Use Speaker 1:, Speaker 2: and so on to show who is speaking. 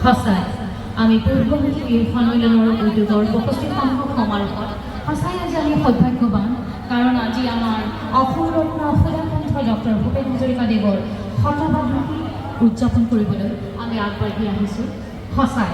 Speaker 1: সঁচাই আমি পূৰ্বমুখী এই সন্মিলনৰ উদ্যোগৰ 65সংখ্যক সমাৰোহত সঁচাই আজি আমি সৌভাগ্যৱান, কাৰণ আজি আমাৰ অসম ৰত্ন সুধাকণ্ঠ ডক্টৰ ভূপেন হাজৰিকাদেৱৰ শতবাৰ্ষিকী উদযাপন কৰিবলৈ আমি আগবাঢ়ি আহিছোঁ। সঁচাই